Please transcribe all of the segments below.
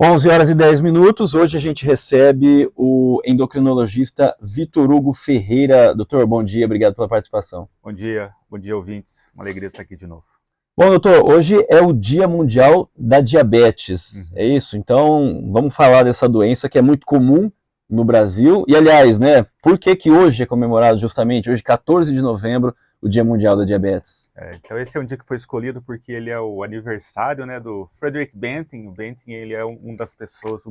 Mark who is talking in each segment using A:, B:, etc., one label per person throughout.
A: 11h10. Hoje a gente recebe o endocrinologista Vitor Hugo Ferreira. Doutor, bom dia, obrigado pela participação.
B: Bom dia ouvintes, uma alegria estar aqui de novo.
A: Bom, doutor, hoje é o Dia Mundial da Diabetes, é isso? Então vamos falar dessa doença que é muito comum no Brasil. E aliás, né, por que hoje é comemorado justamente, hoje 14 de novembro, o Dia Mundial da Diabetes?
B: Então esse é um dia que foi escolhido porque ele é o aniversário, né, do Frederick Banting. O Banting, ele é um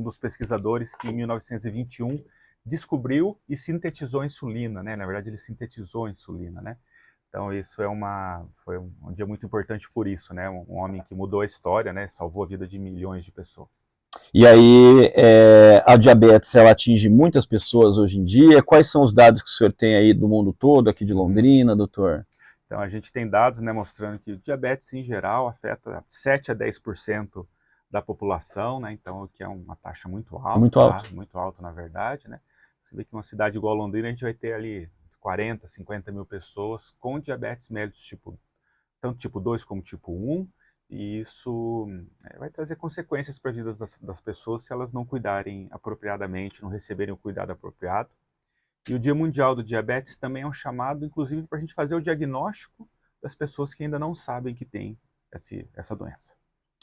B: dos pesquisadores que em 1921 descobriu e sintetizou a insulina, né? Na verdade ele sintetizou a insulina, né? Então isso foi um dia muito importante por isso, né? Um homem que mudou a história, né? Salvou a vida de milhões de pessoas.
A: E aí, a diabetes, ela atinge muitas pessoas hoje em dia. Quais são os dados que o senhor tem aí do mundo todo, aqui de Londrina, doutor?
B: Então a gente tem dados, né, mostrando que o diabetes em geral afeta 7 a 10% da população, né? Então que é uma taxa muito alta.
A: Muito alto.
B: Tá? Muito alta, na verdade, né? Você vê que uma cidade igual a Londrina, a gente vai ter ali 40, 50 mil pessoas com diabetes mellitus tanto tipo 2 como tipo 1, e isso vai trazer consequências para a vida das pessoas se elas não cuidarem apropriadamente, não receberem o cuidado apropriado. E o Dia Mundial do Diabetes também é um chamado, inclusive, para a gente fazer o diagnóstico das pessoas que ainda não sabem que têm essa doença.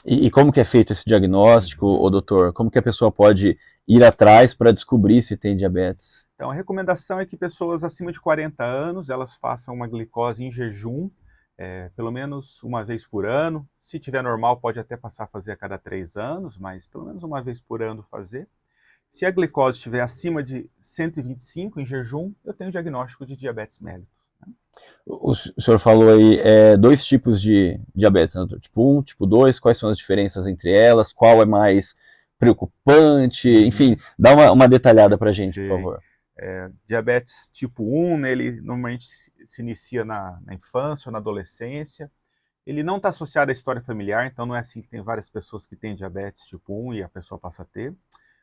A: E como que é feito esse diagnóstico, ô doutor? Como que a pessoa pode ir atrás para descobrir se tem diabetes?
B: Então, a recomendação é que pessoas acima de 40 anos, elas façam uma glicose em jejum, pelo menos uma vez por ano. Se tiver normal, pode até passar a fazer a cada 3 anos, mas pelo menos uma vez por ano fazer. Se a glicose estiver acima de 125 em jejum, eu tenho diagnóstico de diabetes mellitus. Né?
A: O senhor falou aí 2 tipos de diabetes, né, doutor? Tipo 1, tipo 2, quais são as diferenças entre elas? Qual é mais preocupante? Enfim, dá uma detalhada para a gente,
B: Sim.
A: por favor.
B: Diabetes tipo 1, né, ele normalmente se inicia na infância ou na adolescência. Ele não está associado à história familiar, então não é assim que tem várias pessoas que têm diabetes tipo 1 e a pessoa passa a ter.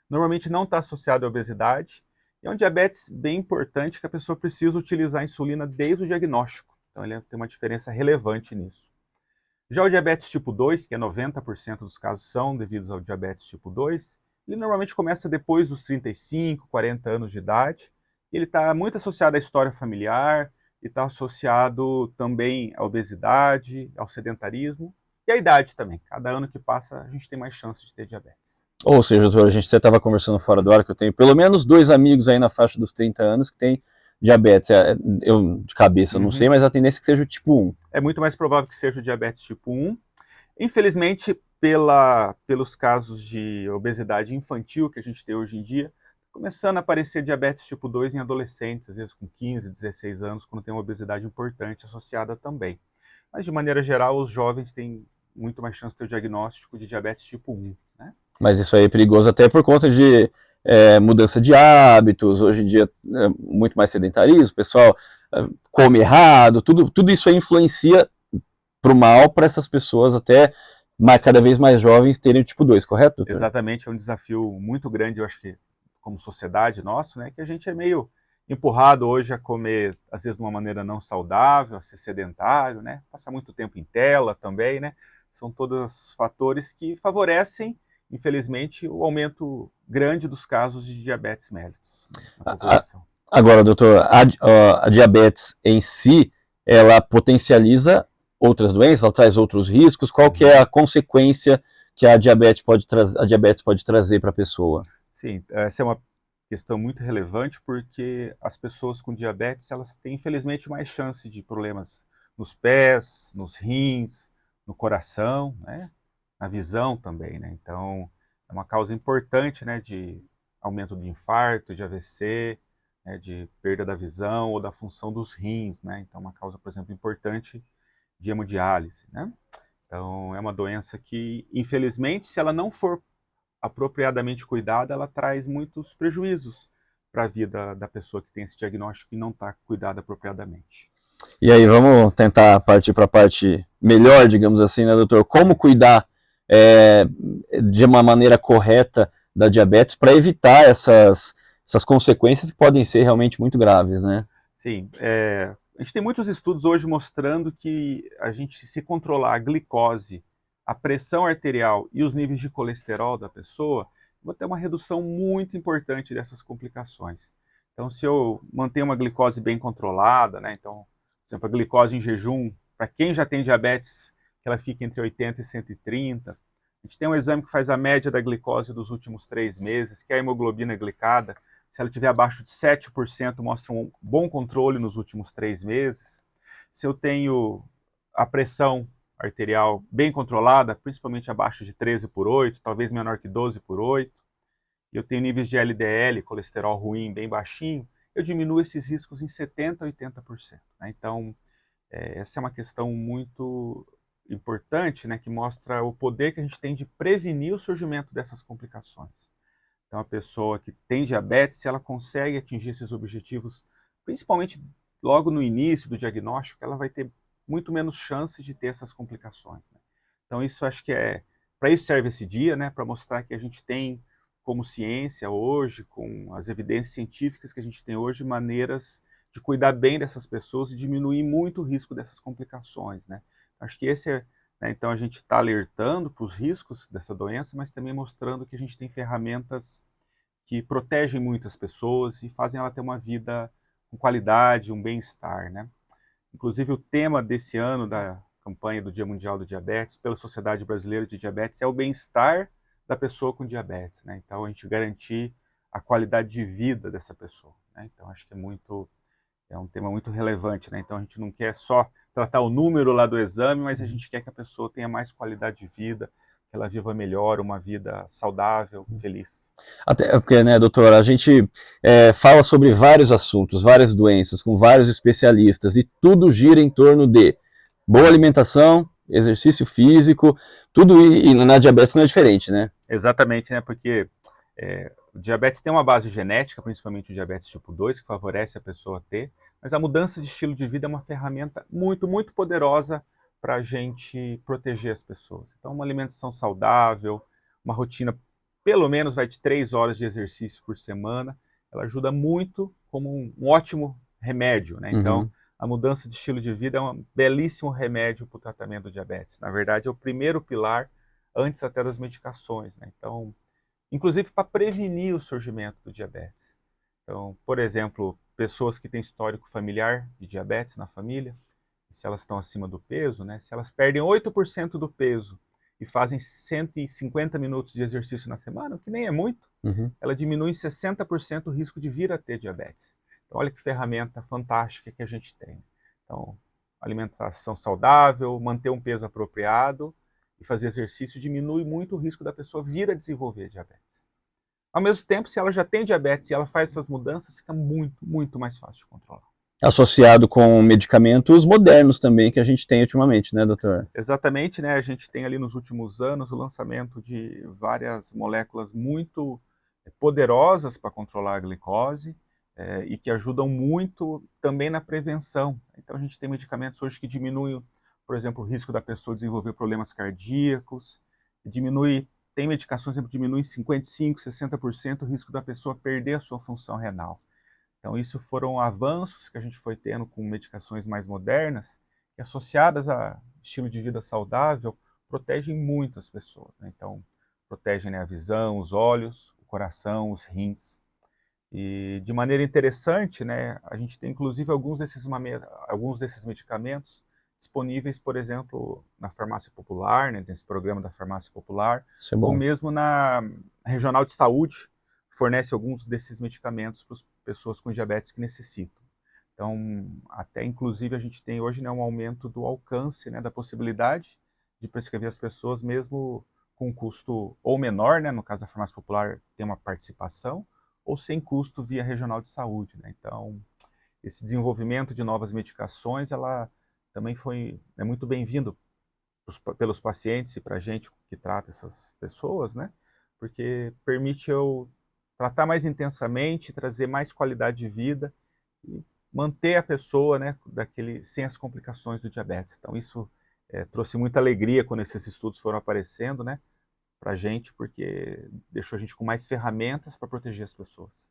B: Normalmente não está associado à obesidade. E é um diabetes bem importante que a pessoa precisa utilizar a insulina desde o diagnóstico. Então ele tem uma diferença relevante nisso. Já o diabetes tipo 2, que é 90% dos casos são devidos ao diabetes tipo 2, ele normalmente começa depois dos 35, 40 anos de idade. E ele está muito associado à história familiar e está associado também à obesidade, ao sedentarismo e à idade também. Cada ano que passa, a gente tem mais chance de ter diabetes.
A: Ou seja, doutor, a gente até estava conversando fora do ar que eu tenho pelo menos 2 amigos aí na faixa dos 30 anos que têm diabetes. Eu, de cabeça, não sei, mas a tendência é que seja o tipo 1.
B: É muito mais provável que seja o diabetes tipo 1. Infelizmente, pelos casos de obesidade infantil que a gente tem hoje em dia, começando a aparecer diabetes tipo 2 em adolescentes, às vezes com 15, 16 anos, quando tem uma obesidade importante associada também. Mas, de maneira geral, os jovens têm muito mais chance de ter o diagnóstico de diabetes tipo 1, né?
A: Mas isso aí é perigoso até por conta de mudança de hábitos, hoje em dia muito mais sedentarismo, o pessoal come errado, tudo isso aí influencia para o mal para essas pessoas até cada vez mais jovens terem o tipo 2, correto, doutor?
B: Exatamente, é um desafio muito grande, eu acho que como sociedade nosso, né, que a gente é meio empurrado hoje a comer, às vezes de uma maneira não saudável, a ser sedentário, né, passar muito tempo em tela também, né, são todos fatores que favorecem, infelizmente, o aumento grande dos casos de diabetes mellitus na população.
A: Agora, doutor, a diabetes em si, ela potencializa outras doenças, ela traz outros riscos? Qual que é a consequência que a diabetes pode trazer para a pessoa?
B: Sim, essa é uma questão muito relevante porque as pessoas com diabetes, elas têm, infelizmente, mais chance de problemas nos pés, nos rins, no coração, né? Na visão também, né? Então, é uma causa importante, né, de aumento de infarto, de AVC, né, de perda da visão ou da função dos rins, né? Então, uma causa, por exemplo, importante de hemodiálise, né? Então, é uma doença que, infelizmente, se ela não for apropriadamente cuidada, ela traz muitos prejuízos para a vida da pessoa que tem esse diagnóstico e não está cuidada apropriadamente.
A: E aí, vamos tentar partir para a parte melhor, digamos assim, né, doutor? Como cuidar de uma maneira correta da diabetes para evitar essas consequências que podem ser realmente muito graves, né?
B: Sim, a gente tem muitos estudos hoje mostrando que a gente, se controlar a glicose, a pressão arterial e os níveis de colesterol da pessoa, vou ter uma redução muito importante dessas complicações. Então, se eu mantenho uma glicose bem controlada, né, então, por exemplo, a glicose em jejum, para quem já tem diabetes, que ela fica entre 80 e 130, a gente tem um exame que faz a média da glicose dos últimos 3 meses, que é a hemoglobina glicada. Se ela estiver abaixo de 7%, mostra um bom controle nos últimos 3 meses. Se eu tenho a pressão arterial bem controlada, principalmente abaixo de 13/8, talvez menor que 12/8, e eu tenho níveis de LDL, colesterol ruim, bem baixinho, eu diminuo esses riscos em 70% a 80%. Né? Então, essa é uma questão muito importante, né, que mostra o poder que a gente tem de prevenir o surgimento dessas complicações. Então, a pessoa que tem diabetes, se ela consegue atingir esses objetivos, principalmente logo no início do diagnóstico, ela vai ter muito menos chance de ter essas complicações. Né? Então, isso acho que para isso serve esse dia, né, para mostrar que a gente tem, como ciência hoje, com as evidências científicas que a gente tem hoje, maneiras de cuidar bem dessas pessoas e diminuir muito o risco dessas complicações. Né? Acho que né, então a gente está alertando para os riscos dessa doença, mas também mostrando que a gente tem ferramentas que protegem muitas pessoas e fazem ela ter uma vida com qualidade, um bem-estar. Né? Inclusive o tema desse ano da campanha do Dia Mundial do Diabetes, pela Sociedade Brasileira de Diabetes, é o bem-estar da pessoa com diabetes. Né? Então a gente garantir a qualidade de vida dessa pessoa. Né? Então acho que é um tema muito relevante, né? Então a gente não quer só tratar o número lá do exame, mas a gente quer que a pessoa tenha mais qualidade de vida, que ela viva melhor, uma vida saudável, feliz.
A: Até porque, né, doutor, a gente fala sobre vários assuntos, várias doenças, com vários especialistas, e tudo gira em torno de boa alimentação, exercício físico, tudo, e na diabetes não é diferente, né?
B: Exatamente, né? Porque o diabetes tem uma base genética, principalmente o diabetes tipo 2, que favorece a pessoa a ter, mas a mudança de estilo de vida é uma ferramenta muito, muito poderosa para a gente proteger as pessoas. Então, uma alimentação saudável, uma rotina, pelo menos vai de 3 horas de exercício por semana, ela ajuda muito como um ótimo remédio, né? Então, a mudança de estilo de vida é um belíssimo remédio para o tratamento do diabetes. Na verdade, é o primeiro pilar, antes até das medicações, né? Então, inclusive para prevenir o surgimento do diabetes. Então, por exemplo, pessoas que têm histórico familiar de diabetes na família, se elas estão acima do peso, né, se elas perdem 8% do peso e fazem 150 minutos de exercício na semana, o que nem é muito, ela diminui em 60% o risco de vir a ter diabetes. Então, olha que ferramenta fantástica que a gente tem. Então, alimentação saudável, manter um peso apropriado e fazer exercício diminui muito o risco da pessoa vir a desenvolver diabetes. Ao mesmo tempo, se ela já tem diabetes e ela faz essas mudanças, fica muito, muito mais fácil de controlar.
A: Associado com medicamentos modernos também que a gente tem ultimamente, né, doutor?
B: Exatamente, né? A gente tem ali nos últimos anos o lançamento de várias moléculas muito poderosas para controlar a glicose e que ajudam muito também na prevenção. Então a gente tem medicamentos hoje que diminuem, por exemplo, o risco da pessoa desenvolver problemas cardíacos, tem medicações que diminuem 55%, 60% o risco da pessoa perder a sua função renal. Então, isso foram avanços que a gente foi tendo com medicações mais modernas, que associadas a estilo de vida saudável, protegem muito as pessoas. Né? Então, protegem, né, a visão, os olhos, o coração, os rins. E, de maneira interessante, né, a gente tem, inclusive, alguns desses medicamentos disponíveis, por exemplo, na farmácia popular, né, nesse programa da farmácia popular, ou mesmo na regional de saúde, fornece alguns desses medicamentos para as pessoas com diabetes que necessitam. Então, até inclusive a gente tem hoje, né, um aumento do alcance, né, da possibilidade de prescrever as pessoas mesmo com um custo ou menor, né, no caso da farmácia popular tem uma participação, ou sem custo via regional de saúde. Né? Então, esse desenvolvimento de novas medicações, ela também é muito bem-vindo pelos pacientes e para a gente que trata essas pessoas, né? Porque permite eu tratar mais intensamente, trazer mais qualidade de vida e manter a pessoa, né, sem as complicações do diabetes. Então isso trouxe muita alegria quando esses estudos foram aparecendo, né, para a gente, porque deixou a gente com mais ferramentas para proteger as pessoas.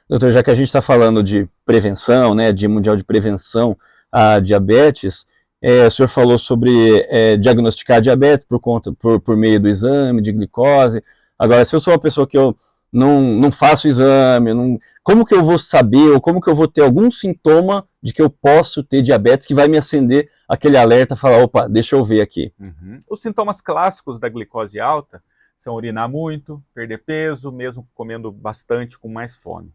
A: Doutor, já que a gente está falando de prevenção, né, Dia Mundial de Prevenção à Diabetes, o senhor falou sobre diagnosticar diabetes por meio do exame de glicose. Agora, se eu sou uma pessoa que eu não faço exame, como que eu vou saber, ou como que eu vou ter algum sintoma de que eu posso ter diabetes que vai me acender aquele alerta, falar, opa, deixa eu ver aqui.
B: Os sintomas clássicos da glicose alta são urinar muito, perder peso, mesmo comendo bastante, com mais fome.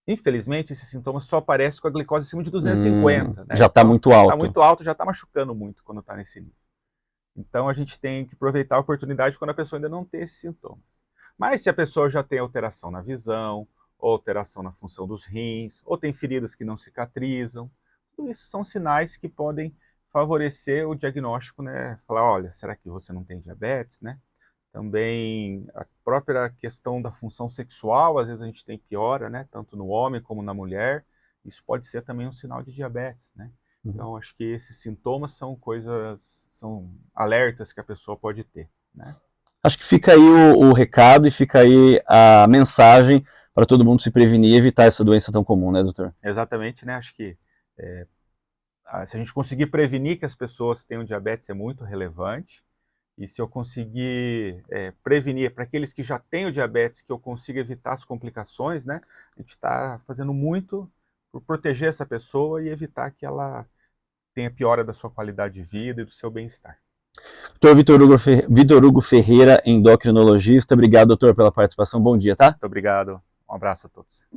B: Infelizmente, esses sintomas só aparecem com a glicose acima de 250. Né?
A: Já está muito alto.
B: Está muito alto, já está machucando muito quando está nesse nível. Então a gente tem que aproveitar a oportunidade quando a pessoa ainda não tem esses sintomas. Mas se a pessoa já tem alteração na visão, ou alteração na função dos rins, ou tem feridas que não cicatrizam, tudo isso são sinais que podem favorecer o diagnóstico, né? Falar, olha, será que você não tem diabetes, né? Também a própria questão da função sexual, às vezes a gente tem piora, né? Tanto no homem como na mulher. Isso pode ser também um sinal de diabetes, né? Então, acho que esses sintomas são são alertas que a pessoa pode ter, né?
A: Acho que fica aí o recado e fica aí a mensagem para todo mundo se prevenir e evitar essa doença tão comum, né, doutor?
B: Exatamente, né? Acho que se a gente conseguir prevenir que as pessoas tenham diabetes é muito relevante. E se eu conseguir prevenir para aqueles que já têm o diabetes, que eu consiga evitar as complicações, né? A gente está fazendo muito por proteger essa pessoa e evitar que ela tenha piora da sua qualidade de vida e do seu bem-estar.
A: Doutor Vitor Hugo Ferreira, endocrinologista. Obrigado, doutor, pela participação. Bom dia, tá?
B: Muito obrigado. Um abraço a todos.